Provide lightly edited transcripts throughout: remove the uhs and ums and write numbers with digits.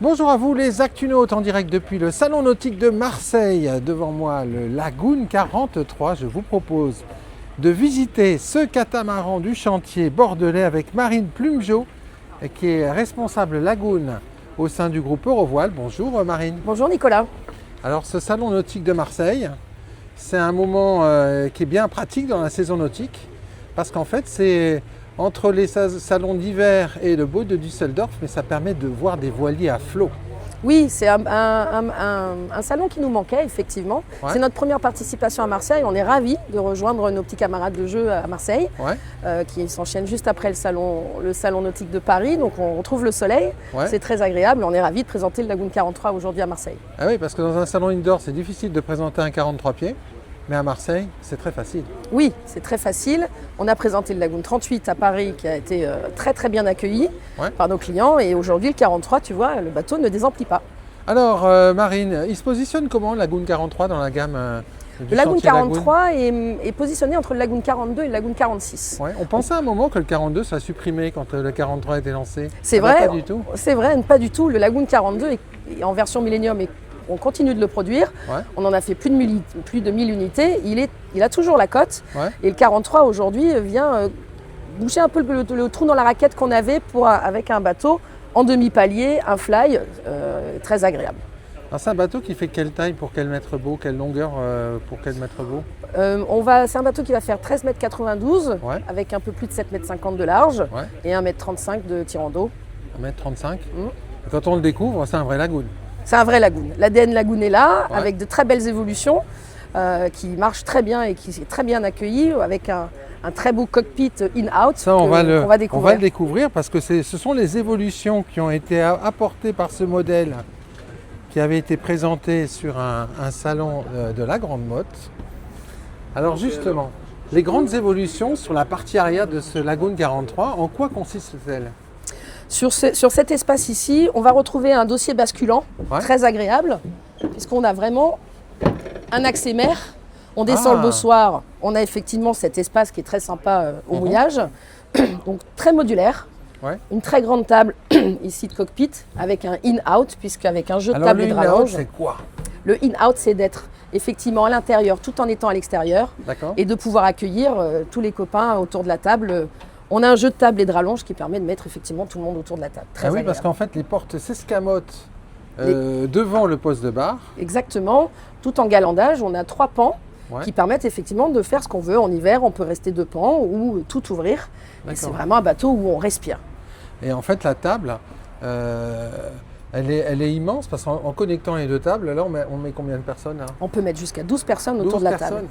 Bonjour à vous les Actunautes en direct depuis le Salon Nautique de Marseille. Devant moi le Lagoon 43. Je vous propose de visiter ce catamaran du chantier bordelais avec Marine Plumegeot qui est responsable Lagoon au sein du groupe Eurovoile. Bonjour Marine. Bonjour Nicolas. Alors ce Salon Nautique de Marseille, c'est un moment qui est bien pratique dans la saison nautique parce qu'en fait c'est entre les salons d'hiver et le Beau de Düsseldorf, mais ça permet de voir des voiliers à flot. Oui, c'est un salon qui nous manquait, effectivement. Ouais. C'est notre première participation à Marseille. On est ravis de rejoindre nos petits camarades de jeu à Marseille, qui s'enchaînent juste après le salon nautique de Paris. Donc on retrouve le soleil, c'est très agréable. On est ravis de présenter le Lagoon 43 aujourd'hui à Marseille. Ah oui, parce que dans un salon indoor, c'est difficile de présenter un 43 pieds, mais à Marseille, c'est très facile. Oui, c'est très facile. On a présenté le Lagoon 38 à Paris, qui a été très bien accueilli par nos clients. Et aujourd'hui, le 43, tu vois, le bateau ne désemplit pas. Alors, Marine, il se positionne comment le Lagoon 43 dans la gamme du Le Lagoon chantier 43 est positionné entre le Lagoon 42 et le Lagoon 46. Ouais, on pensait à un moment que le 42 soit supprimé quand le 43 a été lancé. C'est vrai, pas du tout. C'est vrai, pas du tout. Le Lagoon 42 est en version Millennium et on continue de le produire. On en a fait plus de 1000 unités. Il a toujours la cote. Et le 43 aujourd'hui vient boucher un peu le trou dans la raquette qu'on avait avec un bateau en demi-palier, un fly très agréable. Alors c'est un bateau qui fait quelle taille pour quel mètre beau, quelle longueur pour quel mètre beau? C'est un bateau qui va faire 13,92 m avec un peu plus de 7,50 m de large et 1,35 m de tirant d'eau. 1,35 m. Quand on le découvre, c'est un vrai lagoon. C'est un vrai lagoon. L'ADN lagoon est là, avec de très belles évolutions, qui marchent très bien et qui est très bien accueilli, avec un très beau cockpit in-out. Ça, on va le découvrir parce que ce sont les évolutions qui ont été apportées par ce modèle qui avait été présenté sur un salon de la Grande Motte. Alors justement, les grandes évolutions sur la partie arrière de ce Lagoon 43, en quoi consistent-elles ? Sur cet espace ici, on va retrouver un dossier basculant très agréable, puisqu'on a vraiment un accès mer. On descend le bossoir, on a effectivement cet espace qui est très sympa au mouillage, donc très modulaire. Une très grande table ici de cockpit avec un in-out, puisqu'avec un jeu de table et de rallonge. C'est quoi ? Le in-out, c'est d'être effectivement à l'intérieur tout en étant à l'extérieur et de pouvoir accueillir tous les copains autour de la table. On a un jeu de table et de rallonge qui permet de mettre effectivement tout le monde autour de la table. Très agréable. Parce qu'en fait, les portes s'escamotent devant le poste de bar. Exactement. Tout en galandage, on a 3 pans qui permettent effectivement de faire ce qu'on veut. En hiver, on peut rester 2 pans ou tout ouvrir. Et c'est vraiment un bateau où on respire. Et en fait, la table, elle est immense parce qu'en connectant les deux tables, là, on met combien de personnes là ? On peut mettre jusqu'à 12 personnes autour de la table.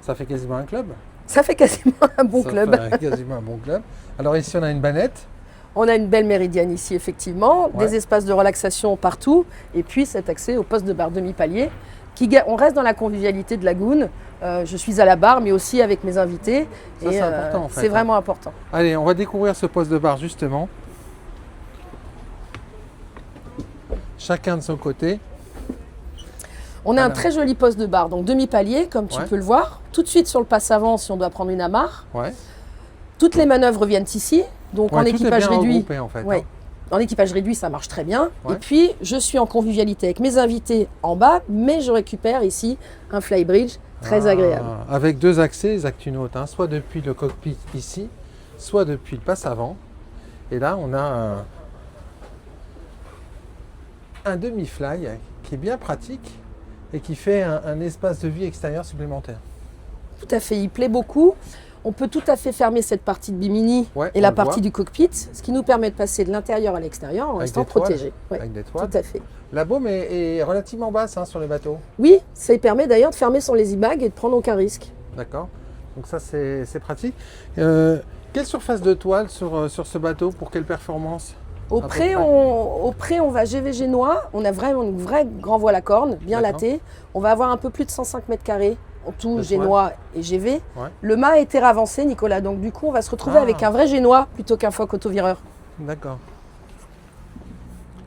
Ça fait quasiment un club. Ça fait quasiment un bon club. Quasiment un bon club. Alors ici, on a une bannette. On a une belle méridienne ici, effectivement, des espaces de relaxation partout, et puis cet accès au poste de bar demi-palier. On reste dans la convivialité de Lagoon. Je suis à la barre, mais aussi avec mes invités. Ça, c'est important, en fait. C'est vraiment important. Allez, on va découvrir ce poste de bar, justement. Chacun de son côté. On a un très joli poste de bar, donc demi-palier, comme tu peux le voir. Tout de suite sur le passe-avant, si on doit prendre une amarre. Toutes les manœuvres viennent ici. Donc en équipage réduit. Regroupé, en fait, En équipage réduit, ça marche très bien. Et puis, je suis en convivialité avec mes invités en bas, mais je récupère ici un flybridge très agréable. Avec 2 accès, les Actunautes, soit depuis le cockpit ici, soit depuis le passe-avant. Et là, on a un demi-fly qui est bien pratique et qui fait un espace de vie extérieur supplémentaire. Tout à fait, il plaît beaucoup. On peut tout à fait fermer cette partie de bimini et la partie du cockpit, ce qui nous permet de passer de l'intérieur à l'extérieur en restant protégé. Avec des toiles. Tout à fait. La baume est relativement basse sur les bateaux. Oui, ça permet d'ailleurs de fermer son lazy bag et de prendre aucun risque. D'accord. Donc ça, c'est pratique. Quelle surface de toile sur ce bateau pour quelle performance ? Au pré, on va GVG noix. On a vraiment une vraie grand voile à corne, bien laté. On va avoir un peu plus de 105 mètres carrés. En tout, génois et GV. Le mât a été avancé, Nicolas. Donc, du coup, on va se retrouver avec un vrai génois plutôt qu'un phoque autovireur. D'accord.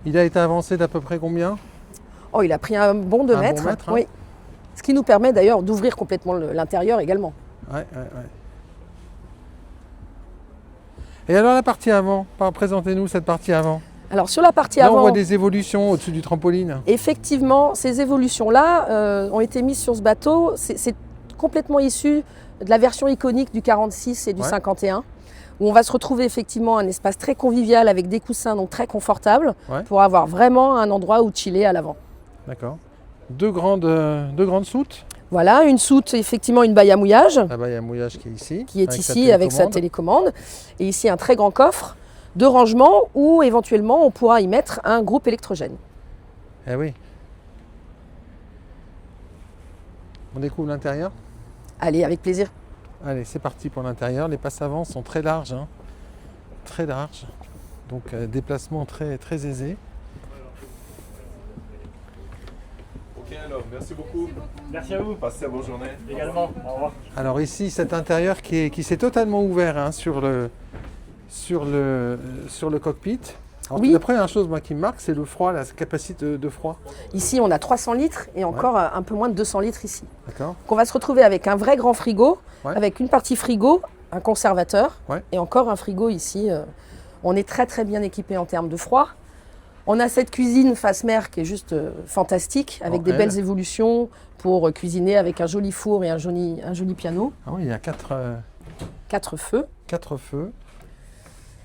Il a été avancé d'à peu près combien ? Oh, il a pris un bon 2 mètres. Oui. Ce qui nous permet d'ailleurs d'ouvrir complètement l'intérieur également. Et alors, la partie avant ? Présentez-nous cette partie avant. Alors sur la partie Là, avant, on voit des évolutions au-dessus du trampoline. effectivement, ces évolutions-là ont été mises sur ce bateau. C'est complètement issu de la version iconique du 46 et du 51, où on va se retrouver effectivement un espace très convivial avec des coussins donc très confortables pour avoir vraiment un endroit où chiller à l'avant. D'accord. Deux grandes soutes. Voilà, une soute, effectivement une baille à mouillage. La baille à mouillage qui est ici. Qui est ici avec sa télécommande. Et ici un très grand coffre de rangement où éventuellement on pourra y mettre un groupe électrogène. Eh oui. On découvre l'intérieur? Allez, avec plaisir. Allez, c'est parti pour l'intérieur. Les passes avant sont très larges. Hein. Très larges. Donc déplacement très, très aisé. Ok alors, merci beaucoup. Merci à vous. Passez une bonne journée. Également, au revoir. Alors ici, cet intérieur qui s'est totalement ouvert hein, sur le cockpit. Alors, Oui. La première chose moi, qui me marque, c'est le froid, la capacité de froid. Ici on a 300 litres et encore un peu moins de 200 litres ici. D'accord. Donc on va se retrouver avec un vrai grand frigo, Ouais. avec une partie frigo, un conservateur Ouais. et encore un frigo ici. On est très très bien équipé en termes de froid. On a cette cuisine face mer qui est juste fantastique, avec des belles évolutions pour cuisiner avec un joli four et un joli piano. Ah oui, il y a 4 feux. feux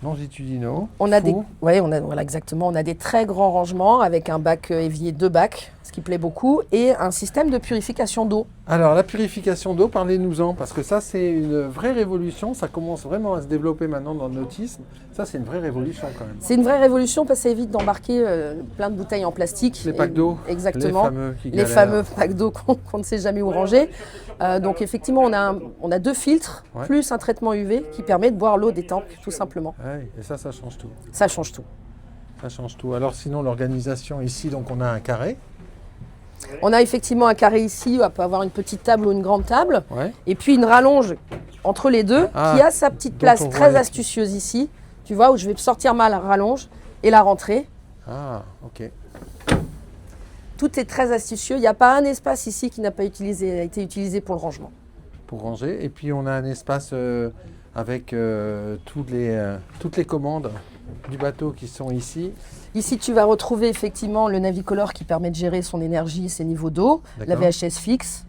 longitudinaux. On a fours. voilà exactement. On a des très grands rangements avec un bac évier, 2 bacs, ce qui plaît beaucoup, et un système de purification d'eau. Alors la purification d'eau, parlez-nous-en, parce que ça c'est une vraie révolution, ça commence vraiment à se développer maintenant dans le nautisme. Ça c'est une vraie révolution quand même. C'est une vraie révolution parce que ça évite d'embarquer plein de bouteilles en plastique. Les packs d'eau, exactement. les fameux packs d'eau qu'on ne sait jamais où ranger. Donc effectivement on a 2 filtres plus un traitement UV qui permet de boire l'eau des tanks tout simplement. Ouais, et ça change tout. Ça change tout. Ça change tout. Alors sinon l'organisation ici, donc on a un carré. On a effectivement un carré ici, on peut avoir une petite table ou une grande table, Ouais. et puis une rallonge entre les deux qui a sa petite place très astucieuse ici, tu vois, où je vais sortir ma rallonge et la rentrer. Ah, ok. Tout est très astucieux, il n'y a pas un espace ici qui n'a pas été utilisé pour le rangement. Pour ranger. Et puis on a un espace avec toutes les commandes du bateau qui sont ici. Ici, tu vas retrouver effectivement le Navicolor qui permet de gérer son énergie, ses niveaux d'eau, la VHS fixe,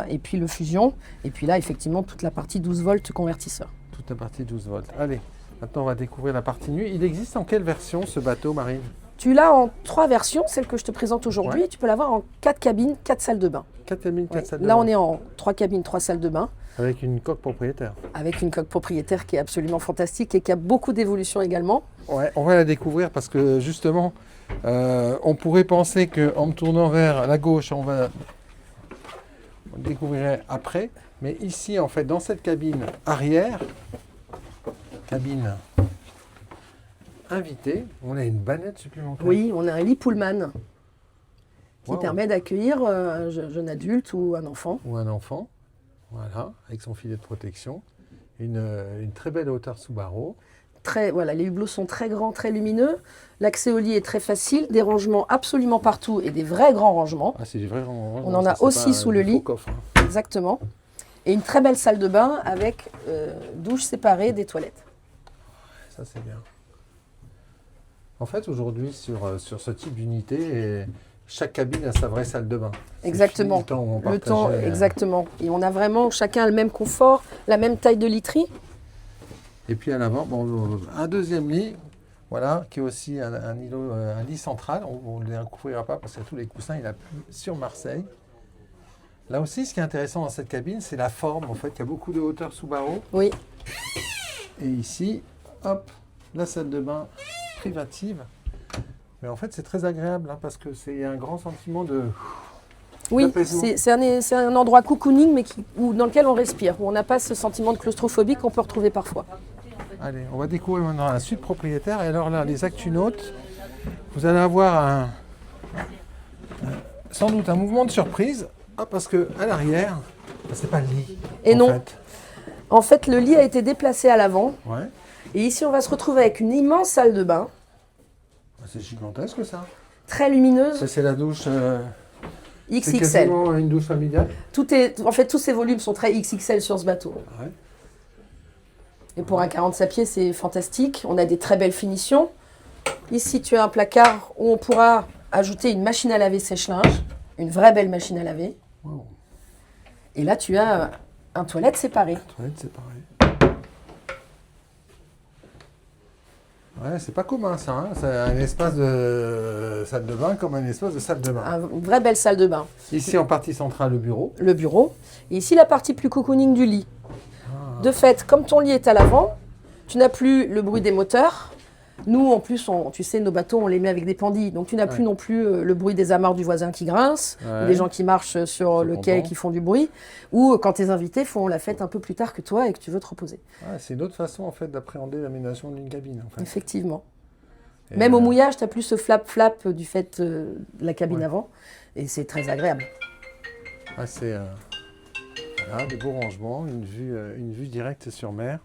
et puis le Fusion. Et puis là, effectivement, toute la partie 12 volts convertisseur. Toute la partie 12 volts. Allez, maintenant on va découvrir la partie nuit. Il existe en quelle version ce bateau, Marine? Tu l'as en 3 versions, celle que je te présente aujourd'hui. Ouais. Tu peux l'avoir en 4 cabines, 4 salles de bain. 4 cabines, 4 salles de Là, bain. on est en 3 cabines, 3 salles de bain. Avec une coque propriétaire. Avec une coque propriétaire qui est absolument fantastique et qui a beaucoup d'évolution également. Ouais, on va la découvrir parce que justement, on pourrait penser qu'en me tournant vers la gauche, on le découvrirait après. Mais ici, en fait, dans cette cabine arrière, cabine invitée, on a une bannette supplémentaire. Oui, on a un lit Pullman qui permet d'accueillir un jeune adulte ou un enfant. Ou un enfant, voilà, avec son filet de protection. Une très belle hauteur sous barreau. Voilà, les hublots sont très grands, très lumineux. L'accès au lit est très facile, des rangements absolument partout et des vrais grands rangements. Ah, c'est des vrais rangements. On en a aussi sous le lit. Coffre, hein. Exactement. Et une très belle salle de bain avec douche séparée des toilettes. Ça, c'est bien. En fait, aujourd'hui, sur ce type d'unité, chaque cabine a sa vraie salle de bain. Exactement. Le temps, exactement. Et on a vraiment chacun le même confort, la même taille de literie. Et puis à l'avant, un deuxième lit, voilà, qui est aussi un lit central. On ne le découvrira pas parce qu'il y a tous les coussins, il a plus sur Marseille. Là aussi, ce qui est intéressant dans cette cabine, c'est la forme. En fait, il y a beaucoup de hauteur sous barreau. Oui. Et ici, hop, la salle de bain privative. Mais en fait, c'est très agréable hein, parce que c'est un grand sentiment de... Oui, c'est un endroit cocooning, mais dans lequel on respire, où on n'a pas ce sentiment de claustrophobie qu'on peut retrouver parfois. Allez, on va découvrir maintenant la suite propriétaire. Et alors là, les ActuNautes, vous allez avoir sans doute un mouvement de surprise, parce qu'à l'arrière, c'est pas le lit. Et non. En fait, le lit a été déplacé à l'avant. Ouais. Et ici, on va se retrouver avec une immense salle de bain. C'est gigantesque ça. Très lumineuse. C'est la douche XXL. C'est quasiment une douche familiale. En fait, tous ces volumes sont très XXL sur ce bateau. Ouais. Et pour un 45 pieds, c'est fantastique. On a des très belles finitions. Ici, tu as un placard où on pourra ajouter une machine à laver sèche-linge, une vraie belle machine à laver. Wow. Et là, tu as un toilette séparé. Toilette séparée. Ouais, c'est pas commun ça. Hein. C'est un espace de salle de bain comme un espace de salle de bain. Une vraie belle salle de bain. Ici, en partie centrale, le bureau. Le bureau. Et ici, la partie plus cocooning du lit. De fait, comme ton lit est à l'avant, tu n'as plus le bruit des moteurs. Nous, en plus, tu sais, nos bateaux, on les met avec des pendilles. Donc, tu n'as plus non plus le bruit des amarres du voisin qui grince, ou des gens qui marchent sur le quai et qui font du bruit, ou quand tes invités font la fête un peu plus tard que toi et que tu veux te reposer. Ouais, c'est une autre façon, en fait, d'appréhender l'aménagement d'une cabine, en fait. Effectivement. Et Même au mouillage, tu n'as plus ce flap-flap du fait de la cabine avant. Et c'est très agréable. Ah, c'est voilà, des beaux rangements, une vue directe sur mer.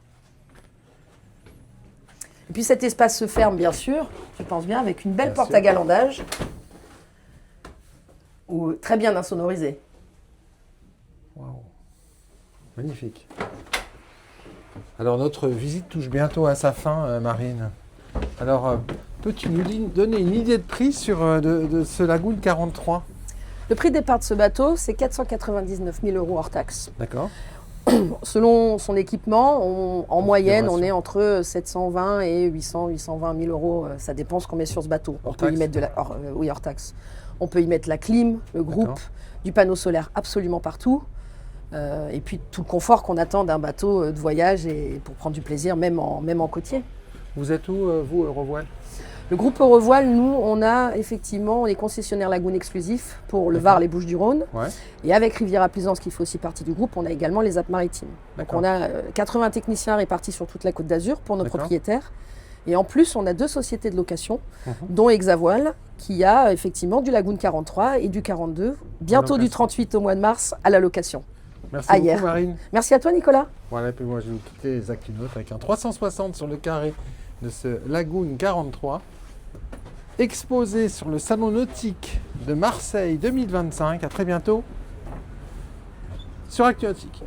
Et puis cet espace se ferme, bien sûr, tu penses bien, avec une belle Bien porte sûr. à galandage, ou très bien insonorisée. Waouh. Magnifique. Alors, notre visite touche bientôt à sa fin, Marine. Alors, peux-tu nous donner une idée de prix sur de ce Lagoon 43 ? Le prix de départ de ce bateau, c'est 499 000 € hors taxe. D'accord. Selon son équipement, en moyenne, on Configuration. est entre 720 et 820 000 €. Ça dépend ce qu'on met sur ce bateau. On Hors peut y taxe. mettre oui, hors taxe. On peut y mettre la clim, le groupe, D'accord. du panneau solaire absolument partout. Et puis tout le confort qu'on attend d'un bateau de voyage et pour prendre du plaisir, même en côtier. Vous êtes où, vous, Eurovoile ? Le groupe Eurovoile, nous, on est concessionnaire Lagoon exclusif pour le Var, les Bouches-du-Rhône. Ouais. Et avec Riviera Plaisance, qui fait aussi partie du groupe, on a également les Alpes-Maritimes. Donc D'accord. on a 80 techniciens répartis sur toute la Côte d'Azur pour nos D'accord. propriétaires. Et en plus, on a 2 sociétés de location, Mhm. dont Hexavoile, qui a effectivement du Lagoon 43 et du 42, bientôt du location. 38 au mois de mars à la location. Merci À beaucoup, hier. Marine. Merci à toi, Nicolas. Voilà, et puis moi, je vais vous quitter les Actinotes avec un 360 sur le carré de ce Lagoon 43, exposé sur le Salon Nautique de Marseille 2025. À très bientôt sur Actu Nautique.